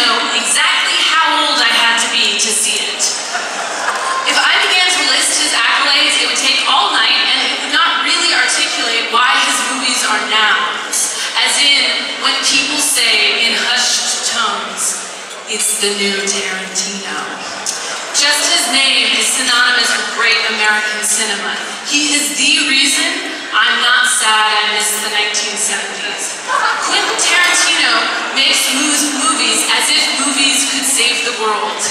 know exactly how old I had to be to see it. If I began to list his accolades, it would take all night, and it would not really articulate why his movies are nouns. As in, when people say in hushed tones, "It's the new Tarantino." Just his name is synonymous with great American cinema. He is the reason I'm not sad I missed the 1970s. Quentin Tarantino makes movies as if movies could save the world.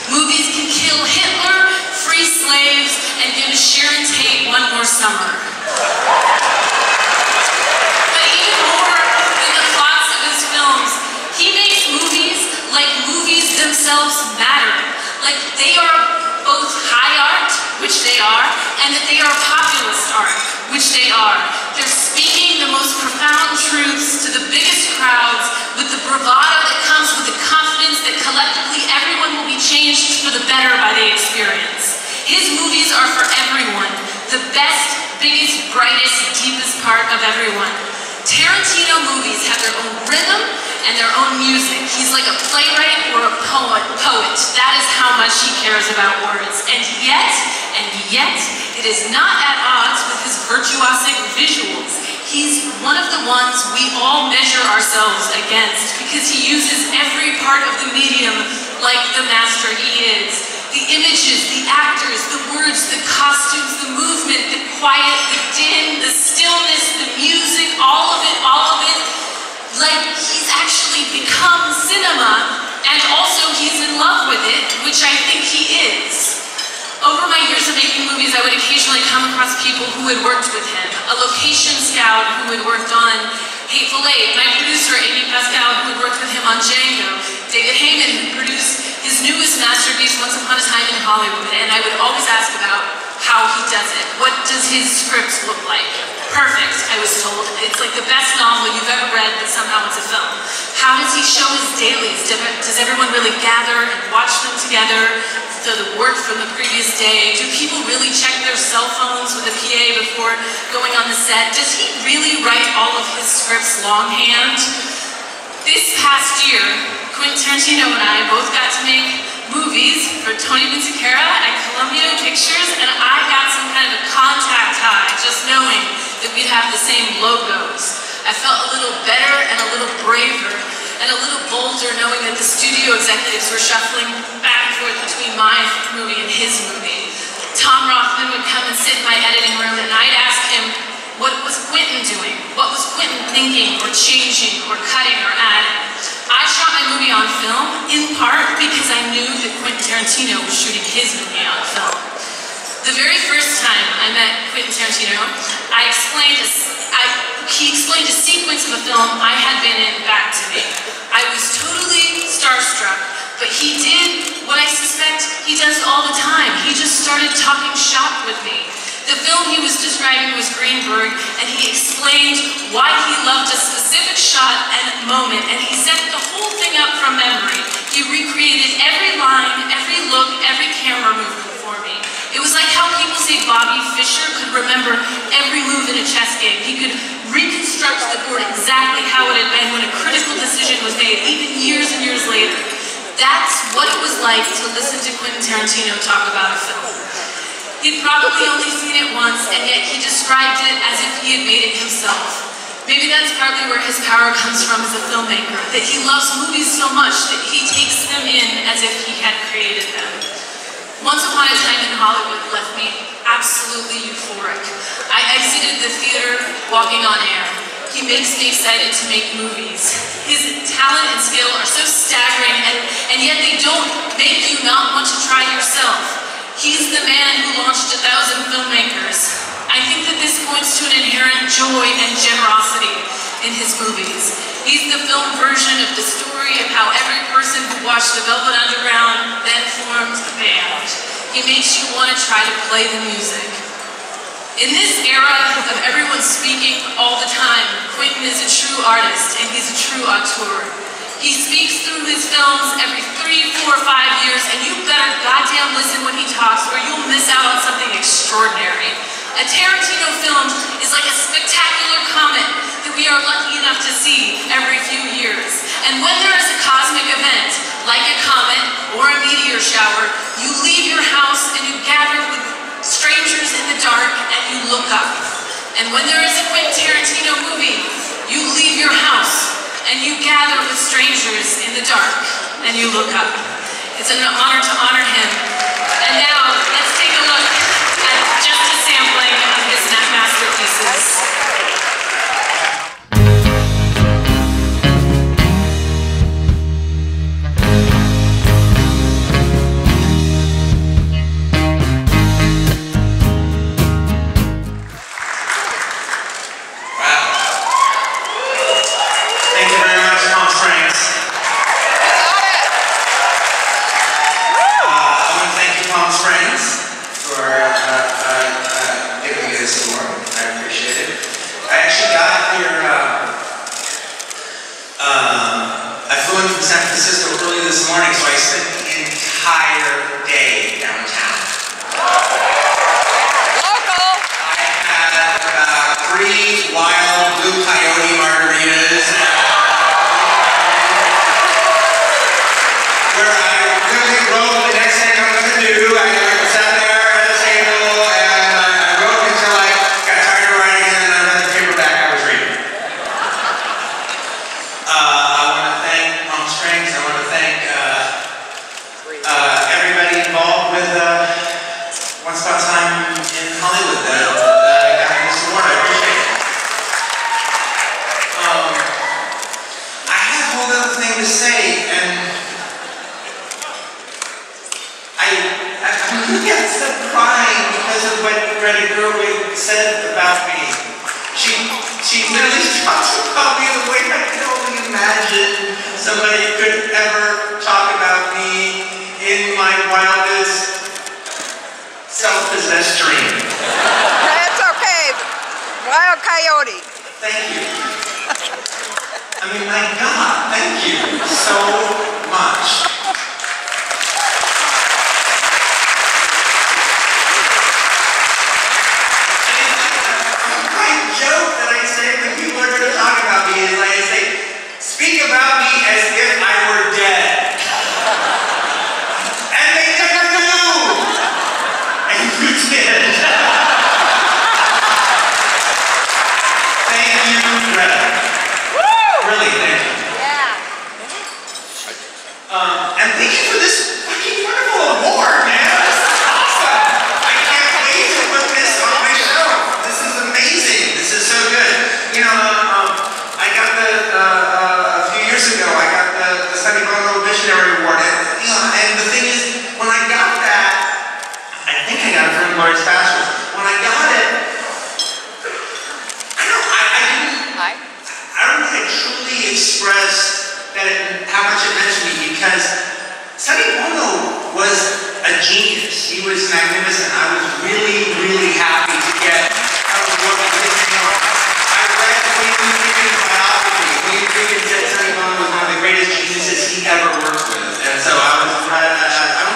Movies can kill Hitler, free slaves, and give Sharon Tate one more summer. But even more than the plots of his films, he makes movies like movies themselves matter. Like they are both high art, which they are, and that they are populist art, which they are. They're speaking the most profound truths to the biggest crowds with the bravado that comes with the confidence that collectively everyone will be changed for the better by the experience. His movies are for everyone, the best, biggest, brightest, deepest part of everyone. Tarantino movies have their own rhythm and their own music. He's like a playwright or a poet. That is how much he cares about words. And yet, it is not at odds with his virtuosic visuals. He's one of the ones we all measure ourselves against because he uses every part of the medium like the master he is. The images, the actors, the words, the costumes, the movement, the quiet, the din, the stillness, the music, all of it, like he's actually become cinema, and also he's in love with it, which I think he is. Over my years of making movies, I would occasionally come across people who had worked with him. A location scout who had worked on Hateful Eight, my producer, Amy Pascal, who had worked with him on Django, David Heyman, who produced his newest masterpiece, Once Upon a Time in Hollywood, and I would always ask about how he does it. What does his scripts look like? Perfect, I was told. It's like the best novel you've ever read, but somehow it's a film. How does he show his dailies? Does everyone really gather and watch them together? The work from the previous day? Do people really check their cell phones with a PA before going on the set? Does he really write all of his scripts longhand? This past year, Quentin Tarantino and I both got to make movies for Tony Vinciquerra at Columbia Pictures, and I got some kind of a contact high just knowing that we'd have the same logos. I felt a little better and a little braver and a little bolder knowing that the studio executives were shuffling back and forth between my movie and his movie. Tom Rothman would come and sit in my editing room and I'd ask him, what was Quentin doing? What was Quentin thinking or changing or cutting or adding? I shot my movie on film, in part because I knew that Quentin Tarantino was shooting his movie on film. The very first time I met Quentin Tarantino, he explained a sequence of a film I had been in back to me. I was totally starstruck, but he did what I suspect he does all the time. He just started talking shop with me. The film he was describing was Greenberg, and he explained why he loved a specific shot and moment, and he set the whole thing up from memory. He recreated every line, every look, every camera movement for me. It was like how people say Bobby Fischer could remember every move in a chess game. He could reconstruct the board exactly how it had been when a critical decision was made, even years and years later. That's what it was like to listen to Quentin Tarantino talk about a film. He'd probably only seen it once, and yet he described it as if he had made it himself. Maybe that's partly where his power comes from as a filmmaker, that he loves movies so much that he takes them in as if he had created them. Once Upon a Time in Hollywood left me absolutely euphoric. I exited the theater walking on air. He makes me excited to make movies. His talent and skill are so staggering, and yet they don't make you not want to try yourself. He's the man who launched 1,000 filmmakers. I think that this points to an inherent joy and generosity in his movies. He's the film version of the story of how every person who watched The Velvet Underground then formed a band. He makes you want to try to play the music. In this era of everyone speaking all the time, Quentin is a true artist and he's a true auteur. He speaks through his films every 3, 4, 5 years, and you better goddamn listen when he talks or you'll miss out on something extraordinary. A Tarantino film is like a spectacular comet that we are lucky enough to see every few years. And when there is a cosmic event, when there is a Quentin Tarantino movie, you leave your house and you gather with strangers in the dark and you look up. It's an honor to honor him. And now, let's take a look at just a sampling of his masterpieces. She literally talks about me the way I can only imagine somebody could ever talk about me in my wildest self-possessed dream. That's okay. Wild coyote. Thank you. I mean, my God, thank you so much. Speak about me as if I were dead. And they never knew. And you did. Thank you, Greta. Woo! Really, thank you. Yeah. And thank you for this fucking wonderful award, man. This is awesome. I can't wait to put this on my show. This is amazing. This is so good. You know, I got the Sunny Bono Visionary Award, and the thing is, when I got that, I think I got it from Glorious Bastards. When I got it, I don't think I truly expressed how much it meant to me, because Sunny Bono was a genius. He was magnificent. I was really, really happy to get out of what I did. I read Quentin Tarantino's biography. Quentin Tarantino said Sunny Bono was one of the greatest geniuses he ever worked with. And so I don't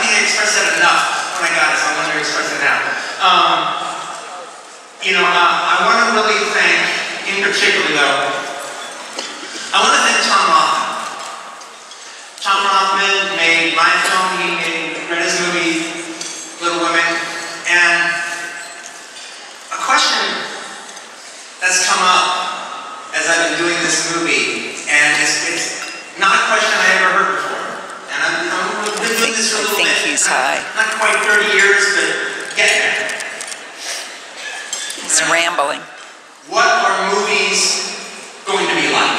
think I expressed that enough when I got it, so I wanted to express it now. I want to really thank, in particular though, I want to thank Tom Rothman. Tom Rothman made my film, he made Greta's movie, Little Women, and a question that's come up as I've been doing this movie, and it's not a question I ever heard before. And I've been doing this for a little bit. I think he's high. Not quite 30 years, but getting there. He's rambling. What are movies going to be like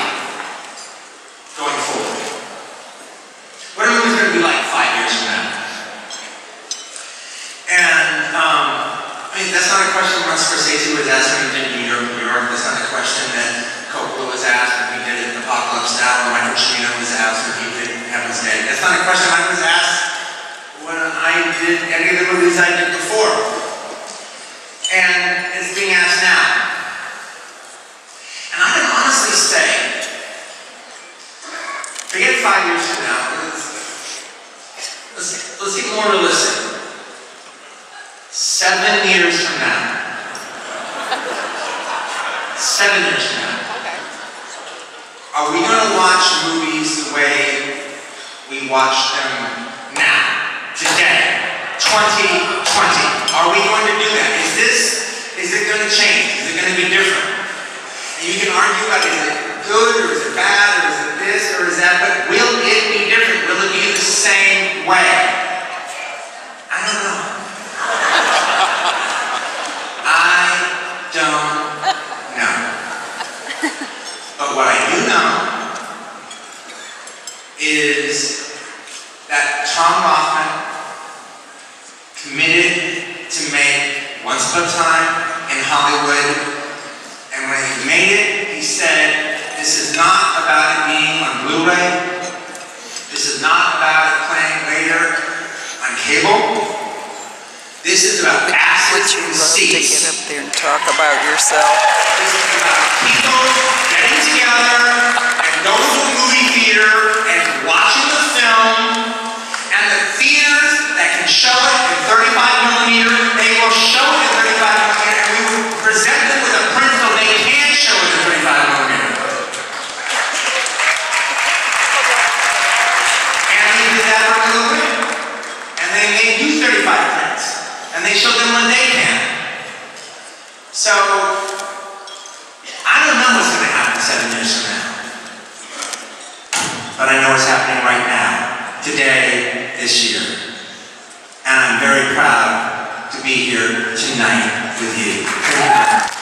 going forward? What are movies going to be like 5 years from now? And that's not a question that Scorsese was asked when he did New York, New York. That's not a question that Coppola was asked when he did Apocalypse Now, or Michael Cimino was asked when he did Heaven's Gate. That's not a question I was asked when I did any of the movies I did before. And it's being asked now. And I can honestly say, forget 5 years from now, let's get more realistic. 7 years from now. 7 years from now. Are we going to watch movies the way we watch them now, today, 2020? Are we going to do that? Is Is it going to change? Is it going to be different? And you can argue about is it good or is it bad or is it this or is that, but will it be different? Will it be the same way? I don't know. I don't know. But what I do know is that Tom Rothman committed to make Once Upon a Time in Hollywood, and when he made it, he said, this is not about it being on Blu-ray, this is not about it playing later on cable, this is about assets Would you and love to seats. get up there and talk about yourself? This is about people getting together and going to a movie theater and watching the film, and the theaters that can show it in 35 millimeter, they will show it in 35 millimeter, and we will present them with a print so they can show it in 35 millimeter. And they did that for Little Women. And they made you 35 prints. And they showed them when they can. So, I don't know what's going to happen 7 years from now. But I know what's happening right now, today, this year. And I'm very proud to be here tonight with you. Thank you.